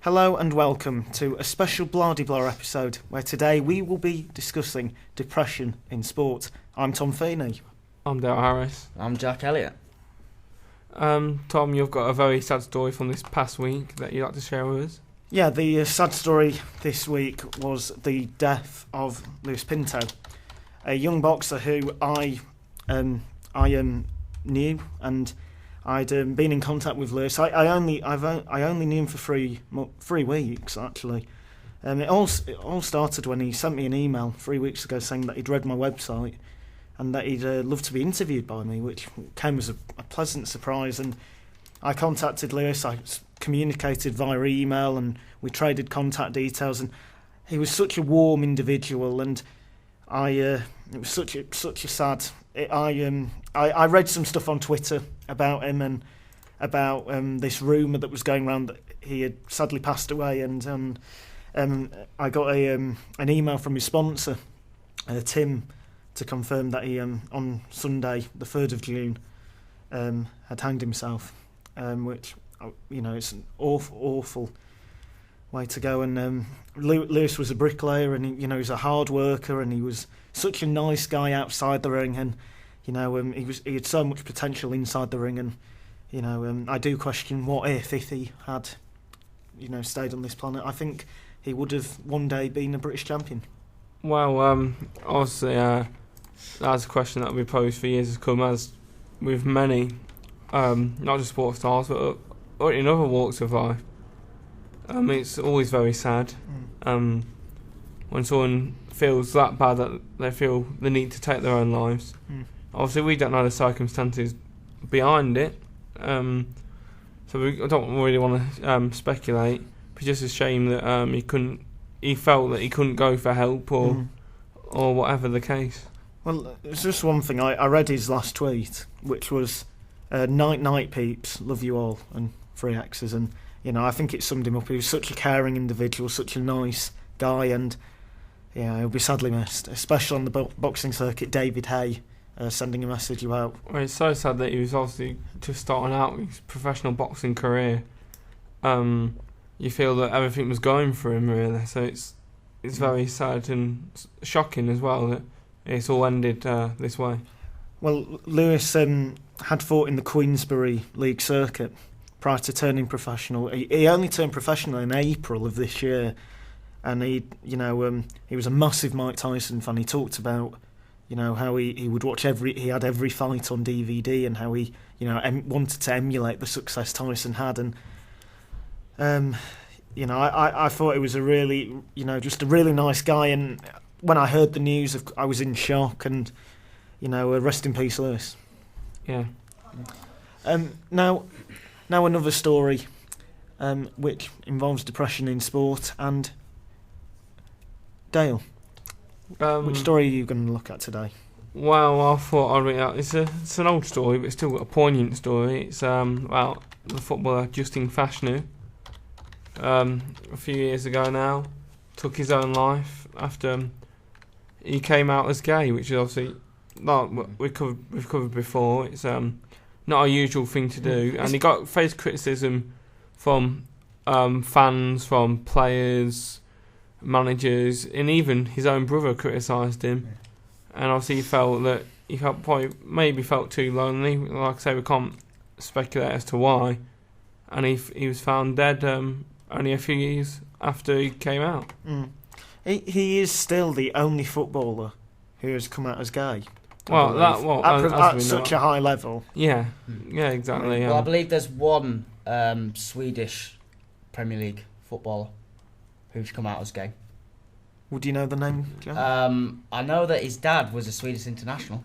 Hello and welcome to a special Blah-de-Blah episode where today we will be discussing depression in sport. I'm Tom Feeney. I'm Dale Harris. I'm Jack Elliott. Tom, you've got a very sad story from this past week that you'd like to share with us? Yeah, the sad story this week was the death of Lewis Pinto, a young boxer who I knew, and I'd been in contact with Lewis. I only knew him for 3 weeks actually. It all started when he sent me an email 3 weeks ago saying that he'd read my website and that he'd love to be interviewed by me, which came as a pleasant surprise. And I contacted Lewis. I communicated via email, and we traded contact details. And he was such a warm individual, and it was such a sad. I read some stuff on Twitter about him and about this rumour that was going around that he had sadly passed away, and I got an email from his sponsor, Tim, to confirm that he on Sunday, the 3rd of June, had hanged himself, which it's an awful way to go. And Lewis was a bricklayer, and he was a hard worker, and he was such a nice guy outside the ring, and he had so much potential inside the ring. And I do question what if he had stayed on this planet. I think he would have one day been a British champion. Well, obviously that's a question that will be posed for years to come, as with many not just sports stars but in other walks of life. It's always very sad when someone feels that bad that they feel the need to take their own lives. Obviously we don't know the circumstances behind it, so I don't really want to speculate. But it's just a shame that he felt that he couldn't go for help or whatever the case. Well, it's just one thing. I read his last tweet, which was night peeps, love you all, and 3 X's. And I think it summed him up. He was such a caring individual, such a nice guy, and he'll be sadly missed, especially on the boxing circuit. David Hay sending a message about. Well, it's so sad that he was obviously just starting out his professional boxing career. You feel that everything was going for him, really. So it's very sad and shocking as well that it's all ended this way. Well, Lewis had fought in the Queensberry League circuit prior to turning professional. He only turned professional in April of this year, and he was a massive Mike Tyson fan. He talked about how he would watch he had every fight on DVD, and how he wanted to emulate the success Tyson had. And I thought he was a really just a really nice guy. And when I heard the news, I was in shock. And rest in peace, Lewis. Yeah. Now another story, which involves depression in sport. And Dale, which story are you going to look at today? Well, I thought I'd read out. It's an old story, but it's still got a poignant story. It's about the footballer Justin Fashanu. A few years ago now, took his own life after he came out as gay, which is obviously not we've covered before. It's not a usual thing to do, and he faced criticism from fans, from players, managers, and even his own brother criticised him. And obviously he felt too lonely. Like I say, we can't speculate as to why. And he was found dead only a few years after he came out. He is still the only footballer who has come out as gay. At such a high level. Yeah, exactly. Well, I believe there's one Swedish Premier League footballer who's come out as gay. Would you know the name, Jack? I know that his dad was a Swedish international.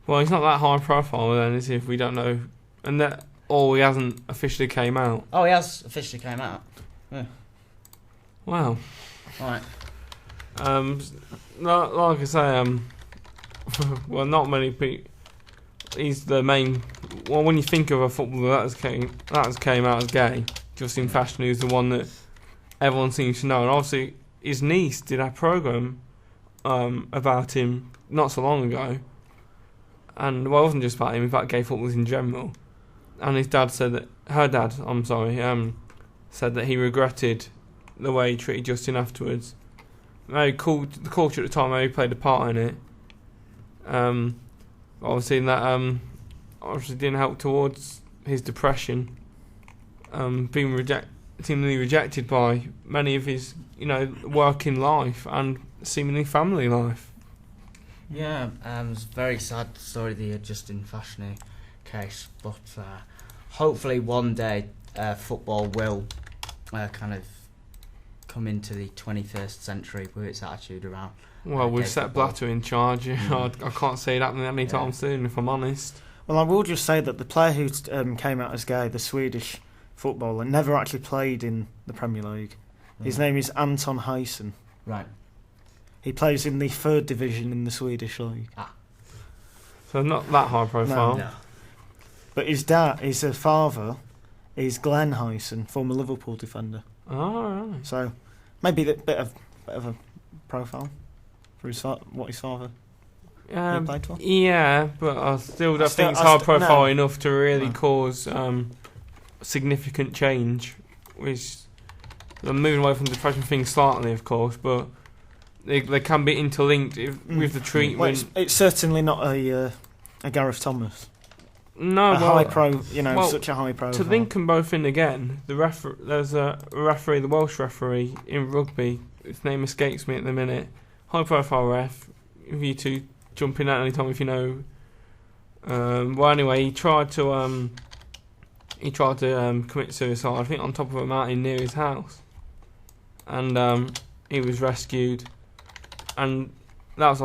Well, he's not that high profile then, is he, if we don't know? And that, he hasn't officially came out. Oh, he has officially came out. Yeah. Wow. Right. Like I say, well, not many people. He's the main. Well, when you think of a footballer that has came out as gay, Justin Fashanu is the one that everyone seems to know. And obviously, his niece did a programme about him not so long ago, and it wasn't just about him, about gay footballers in general. And his dad said that her dad, said that he regretted the way he treated Justin afterwards. Maybe the culture at the time maybe played a part in it. Obviously that obviously didn't help towards his depression. Being seemingly rejected by many of his, working life and seemingly family life. Yeah, it's a very sad story, the Justin Fashanu case, but hopefully one day football will kind of come into the 21st century with its attitude around. Well, we've set Blatter in charge. I can't see it happening anytime soon, if I'm honest. Well, I will just say that the player who came out as gay, the Swedish footballer, never actually played in the Premier League. His name is Anton Heisen. Right. He plays in the 3rd division in the Swedish league. So not that high profile. No. But his father, is Glenn Heisen, former Liverpool defender. Oh, right. So maybe a bit of a profile for what his father played for. Yeah, but I still don't think it's high profile enough to really cause significant change. Which I'm moving away from the depression thing slightly, of course, but they can be interlinked with the treatment. Well, it's certainly not a Gareth Thomas. No, such a high profile. To link them both in again, there's a referee, the Welsh referee in rugby. His name escapes me at the minute. High profile ref. If you two jump in at any time if you know. Well, anyway, he tried to commit suicide. I think on top of a mountain near his house, and he was rescued, and that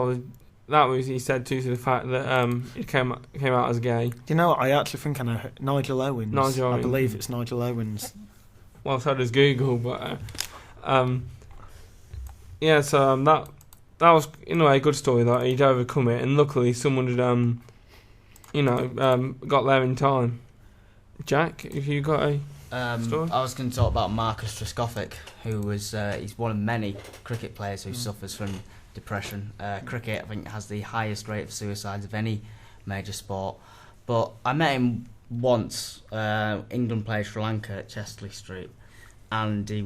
was he said due to the fact that he came out as gay. Do you know what? I actually think I know Nigel Owens. I believe it's Nigel Owens. Well, so does Google, but that was in a way a good story that he'd overcome it, and luckily someone had got there in time. Jack, have you got a story? I was going to talk about Marcus Trescothick, who was he's one of many cricket players who suffers from depression. Cricket, I think, has the highest rate of suicides of any major sport. But I met him once. England played Sri Lanka at Chesterley Street, and he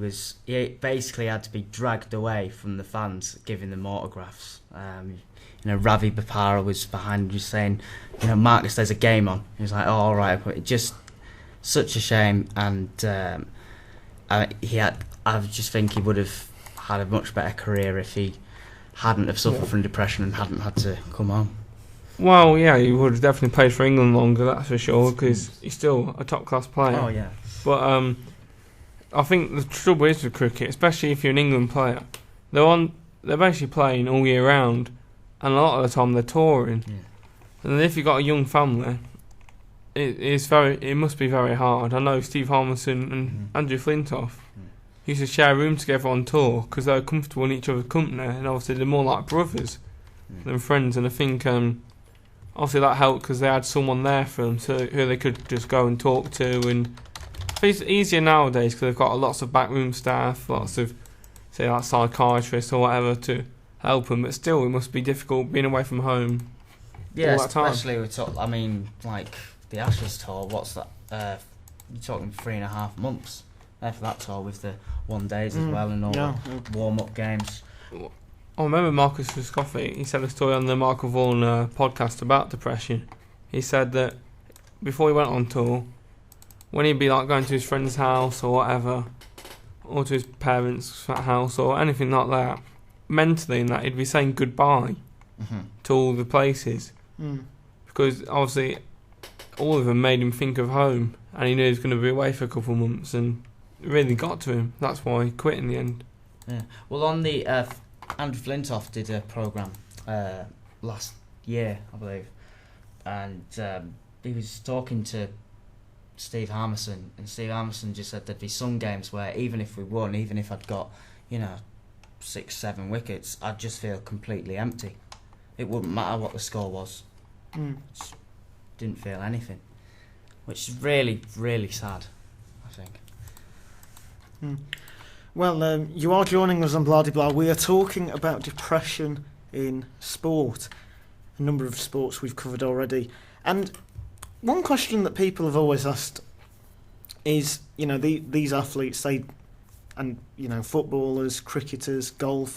basically had to be dragged away from the fans, giving them autographs. Ravi Bopara was behind, just saying, Marcus, there's a game on. He was like, oh, all right, but it just such a shame, and I just think he would have had a much better career if he hadn't have suffered from depression and hadn't had to come on. Well, yeah, he would have definitely played for England longer, that's for sure, because he's still a top-class player. Oh, yeah. But I think the trouble is with cricket, especially if you're an England player, they're basically playing all year round, and a lot of the time they're touring. Yeah. And if you've got a young family, it must be very hard. I know Steve Harmison and Andrew Flintoff used to share a room together on tour because they were comfortable in each other's company, and obviously they're more like brothers than friends. And I think obviously that helped because they had someone there for them who they could just go and talk to. And it's easier nowadays because they've got lots of backroom staff, lots of like psychiatrists or whatever to help them. But still, it must be difficult being away from home. Yeah, all that time. Especially like the Ashes tour. What's that? You're talking 3.5 months there for that tour with the 1 days as well and all the warm-up games. I remember Marcus Trescothick, he said a story on the Michael Vaughan podcast about depression. He said that before he went on tour, when he'd be like going to his friend's house or whatever, or to his parents' house or anything like that, mentally in that he'd be saying goodbye to all the places. Because obviously all of them made him think of home, and he knew he was going to be away for a couple of months, and it really got to him. That's why he quit in the end. Yeah. Well, on the Andrew Flintoff did a programme last year, I believe, and he was talking to Steve Harmison, and Steve Harmison just said there'd be some games where even if we won, even if I'd got 6-7 wickets, I'd just feel completely empty. It wouldn't matter what the score was. Just didn't feel anything, which is really, really sad, I think. Well, you are joining us on Blah de Blah. We are talking about depression in sport. A number of sports we've covered already. And one question that people have always asked is, these athletes, and footballers, cricketers, golf,